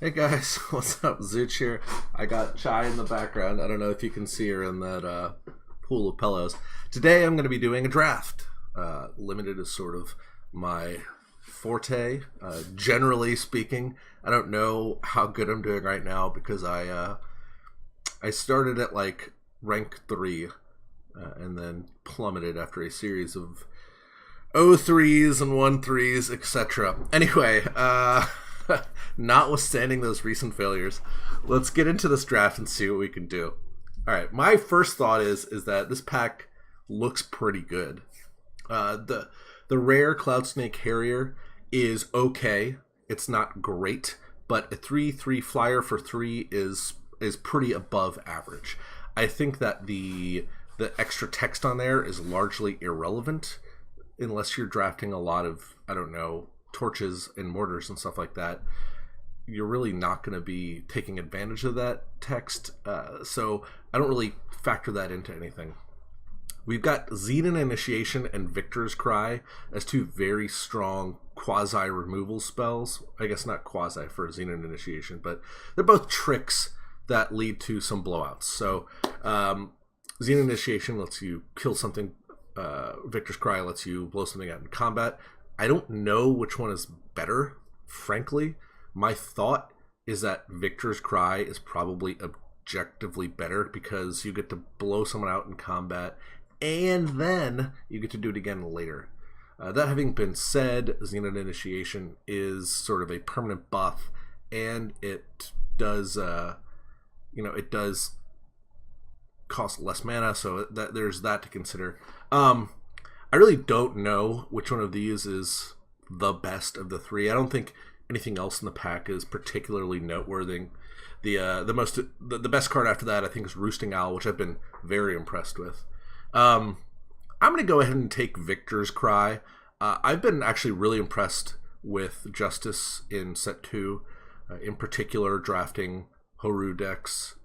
Hey guys, what's up? Zuch here. I got Chai in the background. I don't know if you can see her in that pool of pillows. Today I'm going to be doing a draft. Limited is sort of my forte. Generally speaking, I don't know how good I'm doing right now because I started at like rank 3 and then plummeted after a series of O3s and 1-3s, etc. Anyway, notwithstanding those recent failures, let's get into this draft and see what we can do. All right, my first thought is that this pack looks pretty good. The rare Cloud Snake Harrier is okay. It's not great, but a 3/3 flyer for 3 is pretty above average. I think that the extra text on there is largely irrelevant unless you're drafting a lot of, I don't know, torches and mortars and stuff like that. You're really not going to be taking advantage of that text, so I don't really factor that into anything. We've got Xenon Initiation and Victor's Cry as two very strong quasi-removal spells. I guess not quasi for Xenon Initiation, but they're both tricks that lead to some blowouts. So Xenon Initiation lets you kill something. Victor's Cry lets you blow something out in combat. I don't know which one is better, frankly. My thought is that Victor's Cry is probably objectively better because you get to blow someone out in combat and then you get to do it again later. That having been said, Xenon Initiation is sort of a permanent buff, and it does, it does cost less mana, so there's that to consider. I really don't know which one of these is the best of the three. I don't think anything else in the pack is particularly noteworthy. The best card after that, I think, is Roosting Owl, which I've been very impressed with. I'm going to go ahead and take Victor's Cry. I've been actually really impressed with Justice in set 2, in particular drafting Horu decks.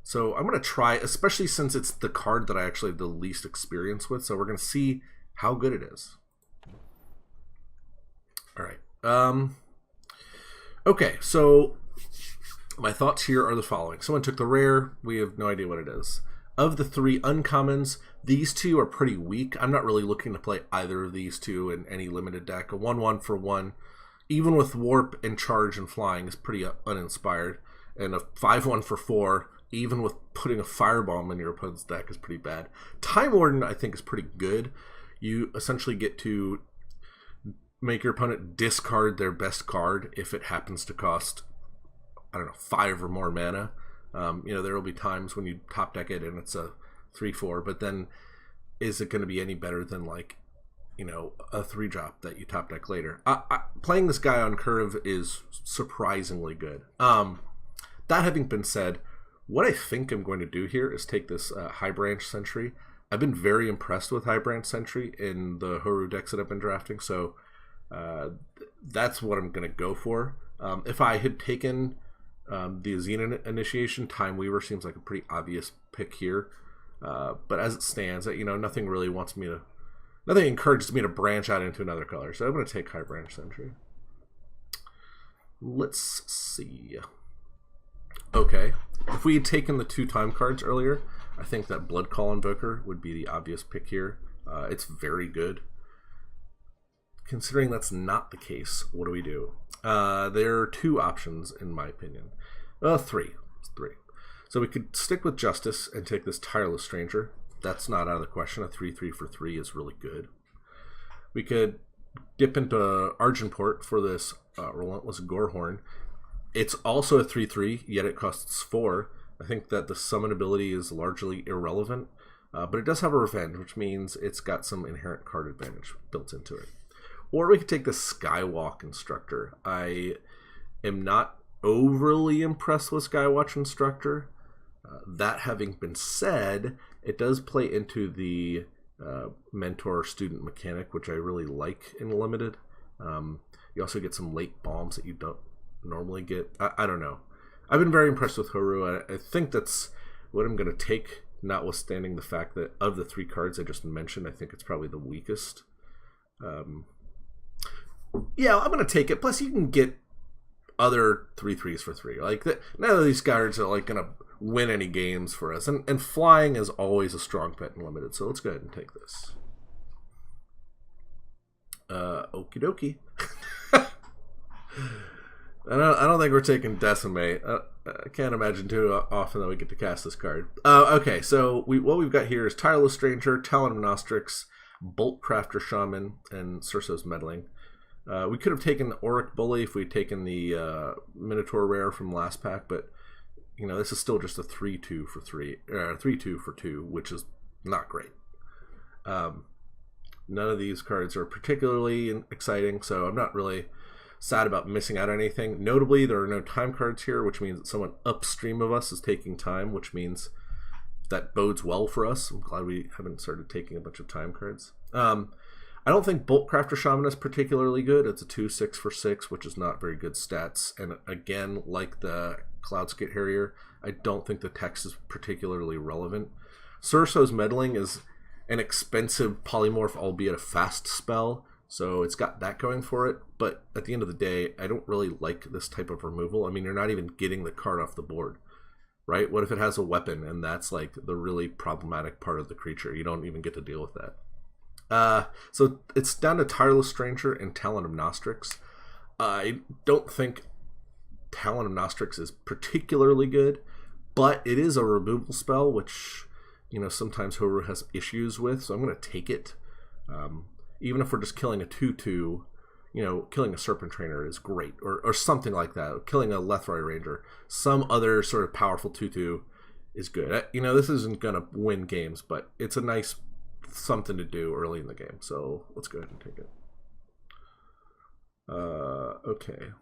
So I'm going to try, especially since it's the card that I actually have the least experience with. So we're going to see how good it is. All right. Okay, so my thoughts here are the following. Someone took the rare. We have no idea what it is. Of the 3 uncommons, these 2 are pretty weak. I'm not really looking to play either of these 2 in any limited deck. A 1/1 for 1, even with Warp and Charge and Flying, is pretty uninspired. And a 5/1 for 4, even with putting a Firebomb in your opponent's deck, is pretty bad. Time Warden, I think, is pretty good. You essentially get to make your opponent discard their best card if it happens to cost, I don't know, 5 or more mana. There will be times when you top deck it and it's a 3/4, but then is it going to be any better than, like, a 3-drop that you top deck later? Playing this guy on curve is surprisingly good. That having been said, what I think I'm going to do here is take this High Branch Sentry. I've been very impressed with High Branch Sentry in the Horu decks that I've been drafting, so that's what I'm going to go for. If I had taken the Xenon Initiation, Time Weaver seems like a pretty obvious pick here. But as it stands, nothing really nothing encourages me to branch out into another color, so I'm going to take High Branch Sentry. Let's see. Okay, if we had taken the 2 time cards earlier, I think that Blood Call Invoker would be the obvious pick here. It's very good. Considering that's not the case, what do we do? There are 2 options, in my opinion. 3. It's 3. So we could stick with Justice and take this Tireless Stranger. That's not out of the question. A 3/3 for 3 is really good. We could dip into Argenport for this Relentless Gorehorn. It's also a 3/3, yet it costs 4. I think that the summon ability is largely irrelevant, but it does have a Revenge, which means it's got some inherent card advantage built into it. Or we could take the Skywalk Instructor. I am not overly impressed with Skywatch Instructor. That having been said, it does play into the mentor-student mechanic, which I really like in Limited. You also get some late bombs that you don't normally get. I don't know. I've been very impressed with Horu. I think that's what I'm going to take, notwithstanding the fact that of the 3 cards I just mentioned, I think it's probably the weakest. Yeah, I'm going to take it. Plus, you can get other 3/3s for 3. Like, none of these cards are like gonna win any games for us. And flying is always a strong bet in limited. So let's go ahead and take this. Okie dokie. I don't think we're taking Decimate. I can't imagine too often that we get to cast this card. Okay, so what we've got here is Tireless Stranger, Talon of Nostrix, Bolt Crafter Shaman, and Cerso's Meddling. We could have taken the Auric Bully if we'd taken the Minotaur Rare from last pack, but you know, this is still just a 3/2 for 3, 3/2 for 2, which is not great. None of these cards are particularly exciting, so I'm not really sad about missing out on anything. Notably, there are no time cards here, which means that someone upstream of us is taking time, which means that bodes well for us. I'm glad we haven't started taking a bunch of time cards. I don't think Bolt Crafter Shaman is particularly good. It's a 2/6 for 6, which is not very good stats. And again, like the Cloudskit Harrier, I don't think the text is particularly relevant. Cerso's Meddling is an expensive polymorph, albeit a fast spell, so it's got that going for it. But at the end of the day, I don't really like this type of removal. I mean, you're not even getting the card off the board, right? What if it has a weapon, and that's like the really problematic part of the creature? You don't even get to deal with that. So it's down to Tireless Stranger and Talon of Nostrix. I don't think Talon of Nostrix is particularly good, but it is a removal spell, which, you know, sometimes Horu has issues with, so I'm going to take it. Even if we're just killing a 2/2, you know, killing a Serpent Trainer is great, or something like that. Killing a Lethroi Ranger, some other sort of powerful 2/2 is good. You know, this isn't going to win games, but it's a nice something to do early in the game, so let's go ahead and take it. Okay.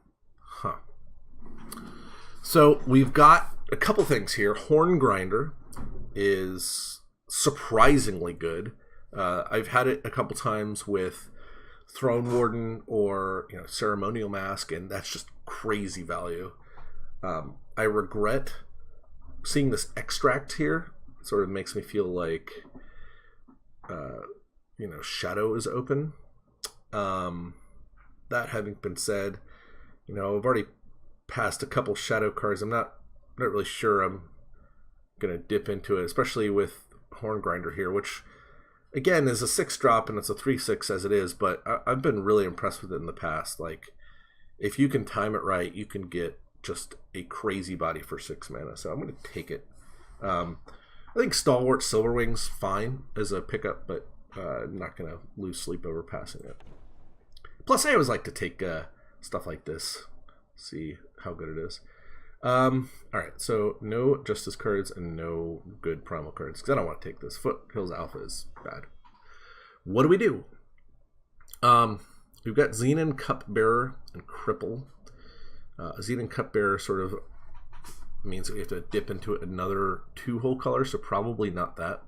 So we've got a couple things here. Horn Grinder is surprisingly good. I've had it a couple times with Throne Warden or, you know, Ceremonial Mask, and that's just crazy value. I regret seeing this extract here. It sort of makes me feel like, you know, Shadow is open. That having been said, you know, I've already passed a couple Shadow cards. I'm not really sure I'm gonna dip into it, especially with Horn Grinder here, which again is a 6-drop and it's a 3/6 as it is, but I've been really impressed with it in the past. Like, if you can time it right, you can get just a crazy body for 6 mana, so I'm gonna take it. I think Stalwart Silverwing's fine as a pickup, but I'm not gonna lose sleep over passing it. Plus, I always like to take stuff like this, see how good it is. Alright, so no Justice cards and no good Primal cards, because I don't want to take this. Foothills Alpha is bad. What do we do? We've got Xenon Cupbearer and Cripple. Xenon Cupbearer sort of means that we have to dip into another 2-hole color, so probably not that.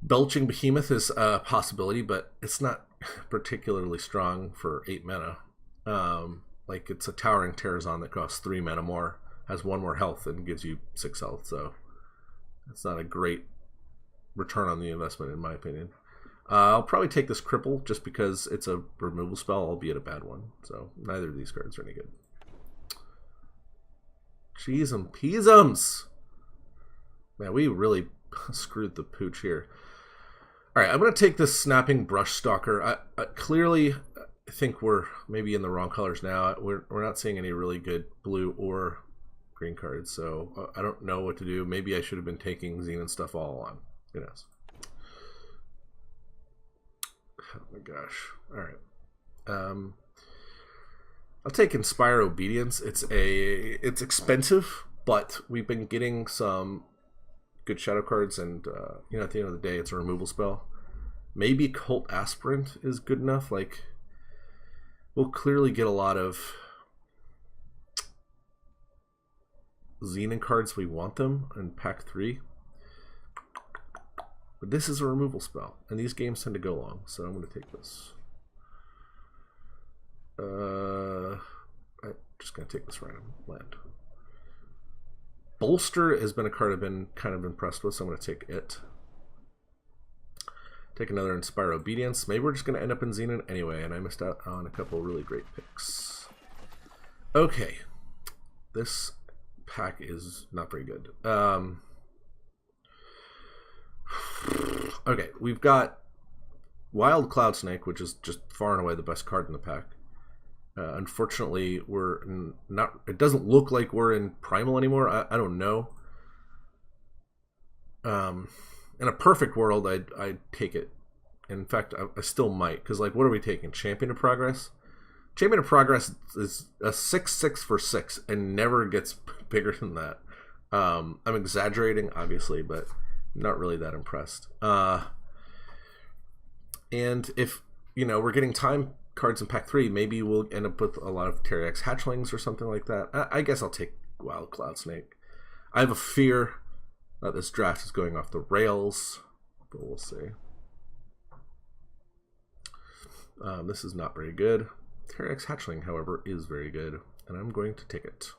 Belching Behemoth is a possibility, but it's not particularly strong for 8 mana. Like, it's a Towering Terrazon that costs 3 mana more, has 1 more health, and gives you 6 health, so it's not a great return on the investment, in my opinion. I'll probably take this Cripple just because it's a removal spell, albeit a bad one, so neither of these cards are any good. Cheese and peasums! Man, we really screwed the pooch here. Alright, I'm going to take this Snapping Brush Stalker. I clearly think we're maybe in the wrong colors now. We're not seeing any really good blue or green cards, so I don't know what to do. Maybe I should have been taking Xenon stuff all along. Who knows? Oh my gosh. Alright. I'll take Inspire Obedience. It's expensive, but we've been getting some good shadow cards, and you know, at the end of the day, it's a removal spell. Maybe Cult Aspirant is good enough. Like, we'll clearly get a lot of Xenon cards. We want them in pack 3, but this is a removal spell, and these games tend to go long, so I'm going to take this. I'm just going to take this random land. Bolster has been a card I've been kind of impressed with, so I'm going to take it. Take another Inspire Obedience. Maybe we're just going to end up in Xenon anyway, and I missed out on a couple really great picks. Okay. This pack is not very good. Okay, we've got Wild Cloud Snake, which is just far and away the best card in the pack. Unfortunately, we're not. It doesn't look like we're in Primal anymore. I don't know. In a perfect world, I'd take it. In fact, I still might, because like, what are we taking? Champion of Progress. Champion of Progress is a 6/6 for 6 and never gets bigger than that. I'm exaggerating, obviously, but not really that impressed. And if, we're getting time cards in pack 3, maybe we'll end up with a lot of Terrax hatchlings or something like that. I guess I'll take Wild Cloud Snake. I have a fear that this draft is going off the rails, but we'll see. This is not very good. Terrax hatchling, however, is very good, and I'm going to take it.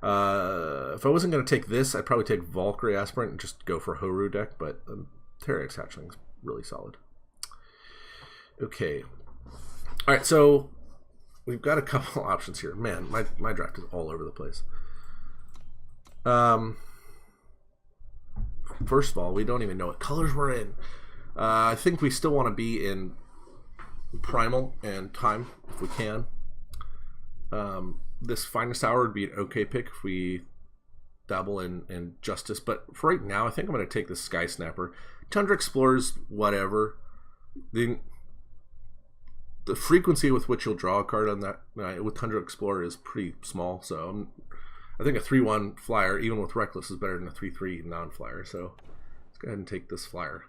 If I wasn't going to take this, I'd probably take Valkyrie Aspirant and just go for Horu deck, but Terrax hatchling is really solid. Okay. Alright, so we've got a couple options here. Man, my draft is all over the place. First of all, we don't even know what colors we're in. I think we still want to be in Primal and Time if we can. This Finest Hour would be an okay pick if we dabble in Justice, but for right now, I think I'm going to take the Sky Snapper. Tundra Explorers, whatever. The frequency with which you'll draw a card on that with Tundra Explorer is pretty small, so I think a 3/1 flyer, even with Reckless, is better than a 3/3 non-flyer. So let's go ahead and take this flyer.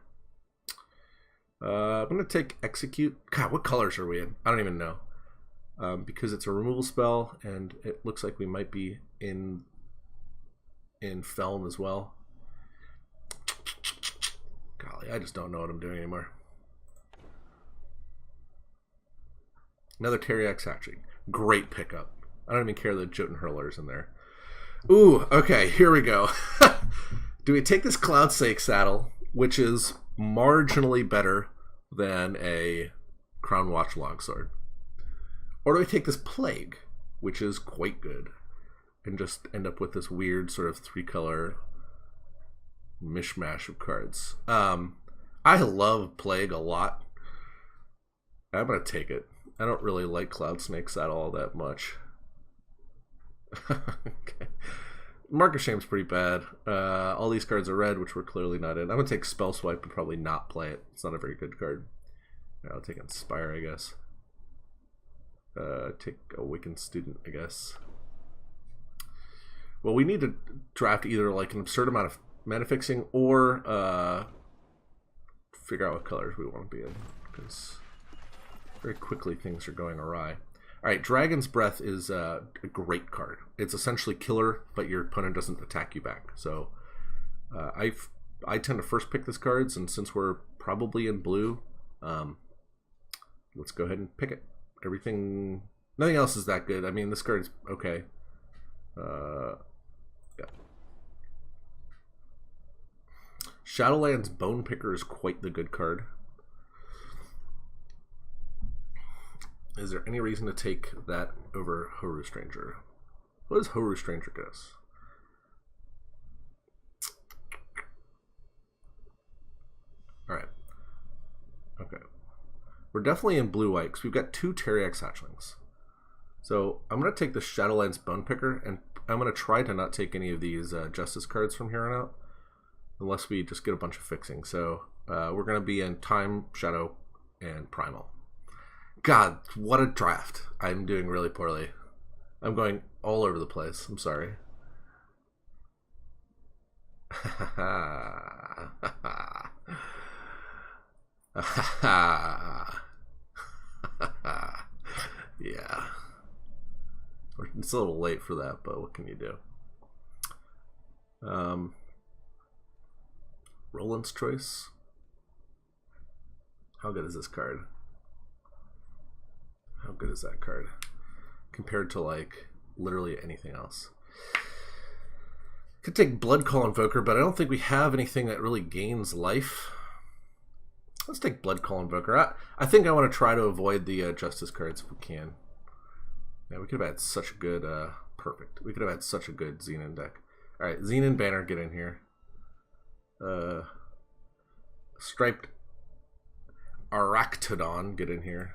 I'm going to take Execute. God, what colors are we in? I don't even know. Because it's a removal spell, and it looks like we might be in Felm as well. Golly, I just don't know what I'm doing anymore. Another Terrax hatching. Great pickup. I don't even care that Jotun Hurler's in there. Ooh, okay, here we go. Do we take this Cloud Snake saddle, which is marginally better than a Crown Watch Longsword? Or do we take this Plague, which is quite good, and just end up with this weird sort of 3-color mishmash of cards? I love Plague a lot. I'm going to take it. I don't really like Cloud Snake saddle all that much. Okay. Mark of Shame's pretty bad. All these cards are red, which we're clearly not in. I'm going to take Spell Swipe and probably not play it. It's not a very good card. I'll take Inspire, I guess. Take Awakened Student, I guess. Well, we need to draft either like an absurd amount of mana fixing or figure out what colors we want to be in, because very quickly things are going awry. Alright, Dragon's Breath is a great card. It's essentially killer, but your opponent doesn't attack you back. So I tend to first pick these cards, and since we're probably in blue, let's go ahead and pick it. Nothing else is that good. I mean, this card is okay. Yeah. Shadowlands Bone Picker is quite the good card. Is there any reason to take that over Horu Stranger? What does Horu Stranger get us? Alright. Okay. We're definitely in blue-white because we've got 2 Terrax hatchlings. So I'm going to take the Shadowlands Bone Picker, and I'm going to try to not take any of these Justice cards from here on out, unless we just get a bunch of fixing. So we're going to be in Time, Shadow, and Primal. God, what a draft. I'm doing really poorly. I'm going all over the place. I'm sorry. Yeah. It's a little late for that, but what can you do? Roland's Choice. How good is this card? How good is that card compared to like literally anything else? Could take Blood Call Invoker, but I don't think we have anything that really gains life. Let's take Blood Call Invoker. I think I want to try to avoid the Justice cards if we can. Yeah, we could have had such a good, perfect. We could have had such a good Xenon deck. Alright, Xenon Banner, get in here. Striped Aractodon, get in here.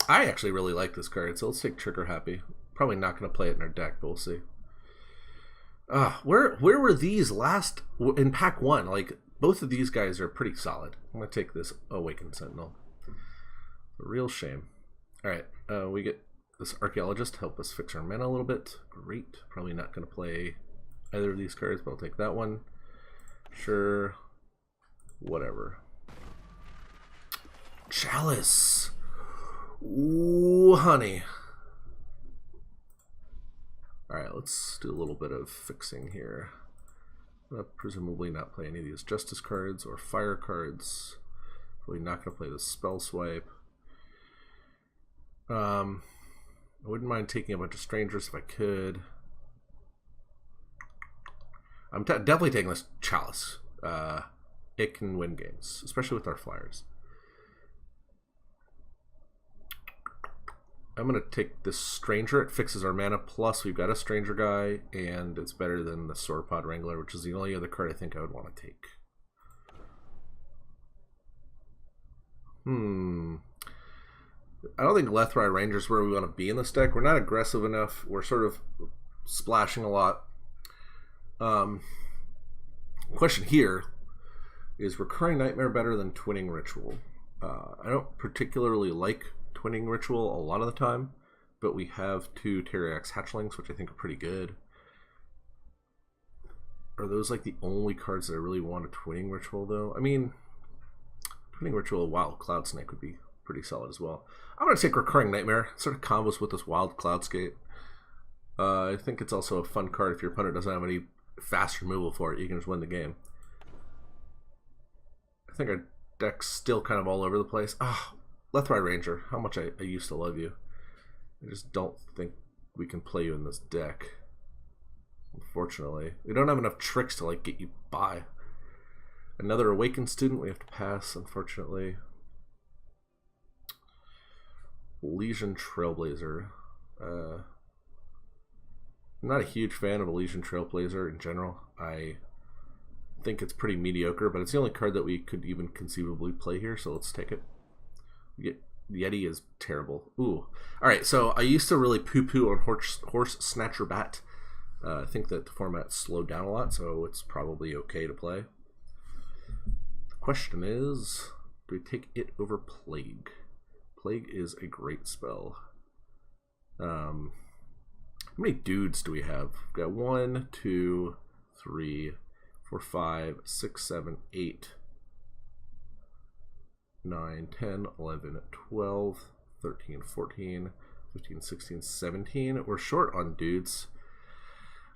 I actually really like this card, so let's take Trigger Happy. Probably not going to play it in our deck, but we'll see. Where were these last in pack 1? Like, both of these guys are pretty solid. I'm going to take this Awakened Sentinel. A real shame. Alright, we get this Archaeologist to help us fix our mana a little bit. Great. Probably not going to play either of these cards, but I'll take that one. Sure. Whatever. Chalice. Ooh, honey. Alright, let's do a little bit of fixing here. Presumably not play any of these Justice cards or Fire cards. Probably not going to play the Spell Swipe. I wouldn't mind taking a bunch of Strangers if I could. I'm definitely taking this Chalice. It can win games, especially with our Flyers. I'm going to take this Stranger. It fixes our mana. Plus, we've got a Stranger guy, and it's better than the Sauropod Wrangler, which is the only other card I think I would want to take. I don't think Lethrai Ranger is where we want to be in this deck. We're not aggressive enough. We're sort of splashing a lot. Question here is Recurring Nightmare better than Twinning Ritual? I don't particularly like Twinning Ritual a lot of the time, but we have 2 Teriax Hatchlings, which I think are pretty good. Are those like the only cards that I really want a Twinning Ritual, though? I mean, Twinning Ritual, Wild Cloud Snake would be pretty solid as well. I'm going to take Recurring Nightmare. Sort of combos with this Wild Cloudscape. I think it's also a fun card if your opponent doesn't have any fast removal for it. You can just win the game. I think our deck's still kind of all over the place. Lethrai Ranger, how much I used to love you. I just don't think we can play you in this deck. Unfortunately. We don't have enough tricks to like get you by. Another Awakened Student we have to pass, unfortunately. Elysian Trailblazer. I'm not a huge fan of Elysian Trailblazer in general. I think it's pretty mediocre, but it's the only card that we could even conceivably play here, so let's take it. Yeti is terrible. Ooh. Alright, so I used to really poo-poo on Horse Snatcher Bat. I think that the format slowed down a lot, so it's probably okay to play. The question is, do we take it over Plague? Plague is a great spell. How many dudes do we have? We've got 1, 2, 3, 4, 5, 6, 7, 8, 9, 10, 11, 12, 13, 14, 15, 16, 17. We're short on dudes.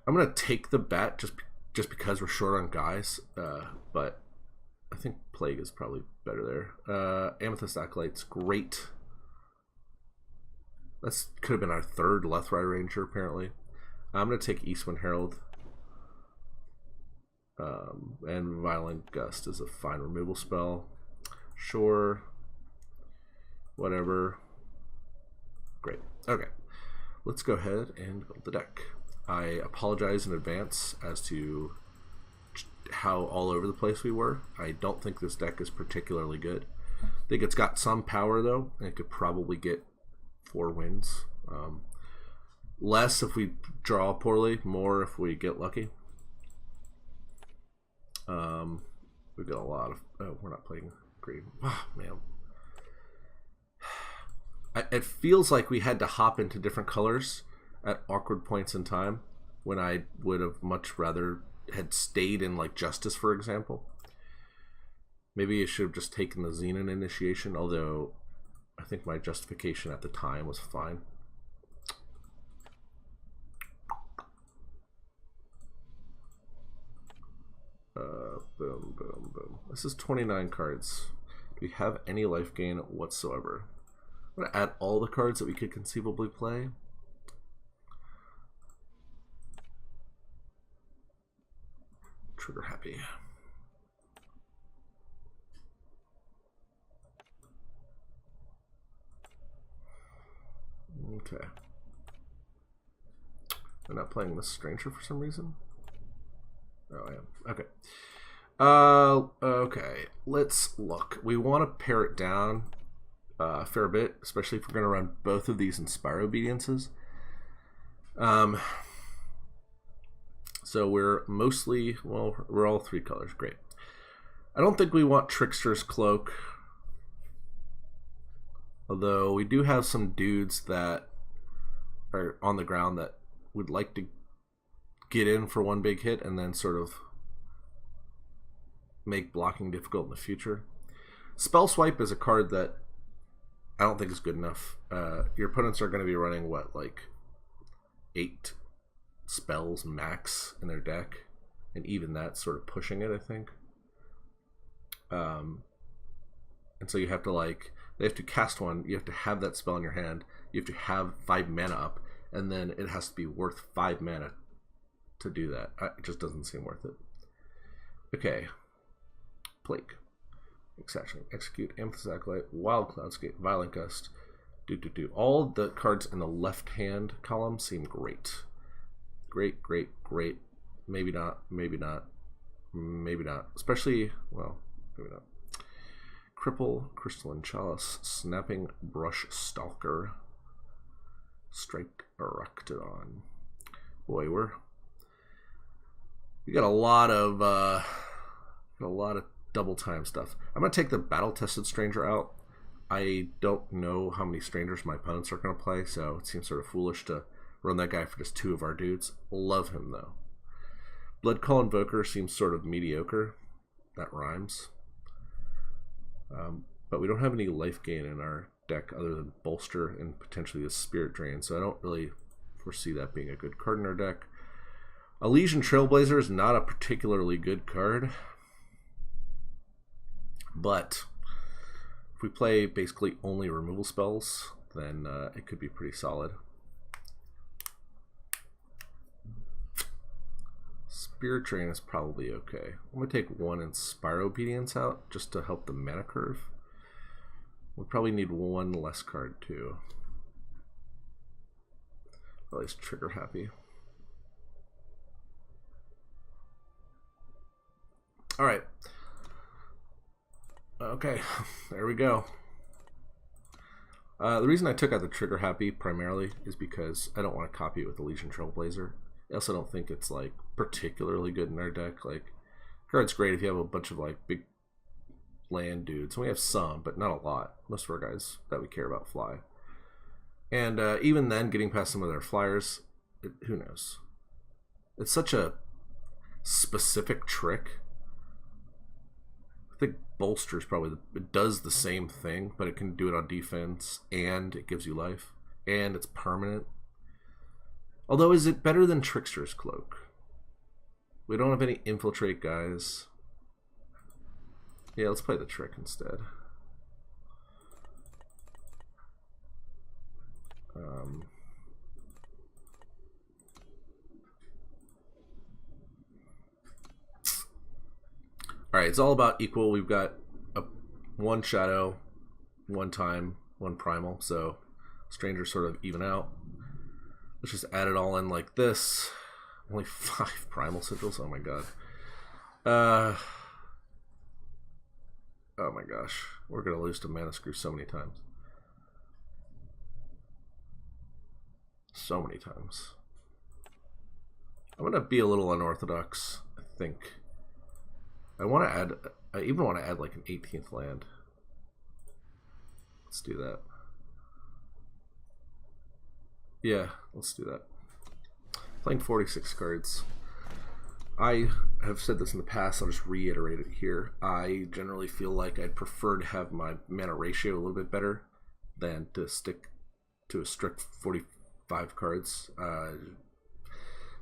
I'm going to take the bat just because we're short on guys, but I think Plague is probably better there. Amethyst Acolyte's great. That could have been our 3rd Lethrai Ranger, apparently. I'm going to take Eastwind Herald. And Violent Gust is a fine removal spell. Sure. Whatever. Great. Okay. Let's go ahead and build the deck. I apologize in advance as to how all over the place we were. I don't think this deck is particularly good. I think it's got some power, though, and it could probably get 4 wins. Less if we draw poorly, more if we get lucky. We've got a lot of... Oh, we're not playing green. Oh, man. It feels like we had to hop into different colors at awkward points in time when I would have much rather had stayed in, like, Justice, for example. Maybe I should have just taken the Xenon Initiation, although I think my justification at the time was fine. Boom, boom, boom. This is 29 cards. Do we have any life gain whatsoever? I'm going to add all the cards that we could conceivably play. Trigger Happy. Okay. I'm not playing the Stranger for some reason. Oh, I am. Okay. Okay. Let's look. We want to pare it down a fair bit, especially if we're going to run both of these Inspire Obediences. So we're mostly, well, we're all 3 colors. Great. I don't think we want Trickster's Cloak. Although we do have some dudes that are on the ground that would like to get in for one big hit and then sort of make blocking difficult in the future. Spell Swipe is a card that I don't think is good enough. Your opponents are going to be running, what, like 8 spells max in their deck, and even that's sort of pushing it, I think. And so you have to, like, they have to cast one, you have to have that spell in your hand, you have to have 5 mana up, and then it has to be worth 5 mana to do that. It just doesn't seem worth it. Okay. Plague. Execute, Amethyst Acolyte, Wild Cloudscape, Violent Gust. All the cards in the left hand column seem great. Great, great, great. Maybe not, maybe not, maybe not. Especially, well, maybe not. Cripple, Crystalline Chalice, Snapping Brush Stalker, Strike Arachnodon. Boy, we got a lot of double time stuff. I'm gonna take the Battle Tested Stranger out. I don't know how many strangers my opponents are gonna play, so it seems sort of foolish to run that guy for just 2 of our dudes. Love him though. Blood Call Invoker seems sort of mediocre. That rhymes. But we don't have any life gain in our deck other than Bolster and potentially the Spirit Drain, so I don't really foresee that being a good card in our deck. Elysian Trailblazer is not a particularly good card, but if we play basically only removal spells, then it could be pretty solid. Spirit Drain is probably okay. I'm going to take 1 Inspire Obedience out just to help the mana curve. We probably need 1 less card too. At least Trigger Happy. Alright. Okay, there we go. The reason I took out the Trigger Happy primarily is because I don't want to copy it with Elysian Trailblazer. I also don't think it's like particularly good in our deck. Like, card's great if you have a bunch of like big land dudes. And we have some, but not a lot. Most of our guys that we care about fly. And even then, getting past some of their flyers, who knows? It's such a specific trick. I think Bolster is probably it does the same thing, but it can do it on defense, and it gives you life, and it's permanent. Although, is it better than Trickster's Cloak? We don't have any Infiltrate guys. Yeah, let's play the Trick instead. Alright, it's all about equal. We've got 1 Shadow, 1 Time, 1 Primal, so Strangers sort of even out. Let's just add it all in like this. Only 5 Primal Sigils, oh my god. Oh my gosh, we're gonna lose to Mana Screw so many times. So many times. I'm gonna be a little unorthodox, I think. I even want to add like an 18th land. Let's do that. Yeah, let's do that. Playing 46 cards. I have said this in the past, I'll just reiterate it here. I generally feel like I'd prefer to have my mana ratio a little bit better than to stick to a strict 45 cards.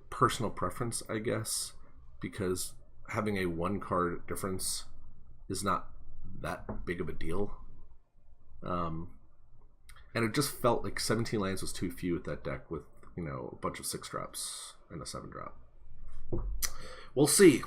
Personal preference, I guess, because having a 1 card difference is not that big of a deal. And it just felt like 17 lands was too few with that deck with, you know, a bunch of 6 drops and a 7 drop. We'll see.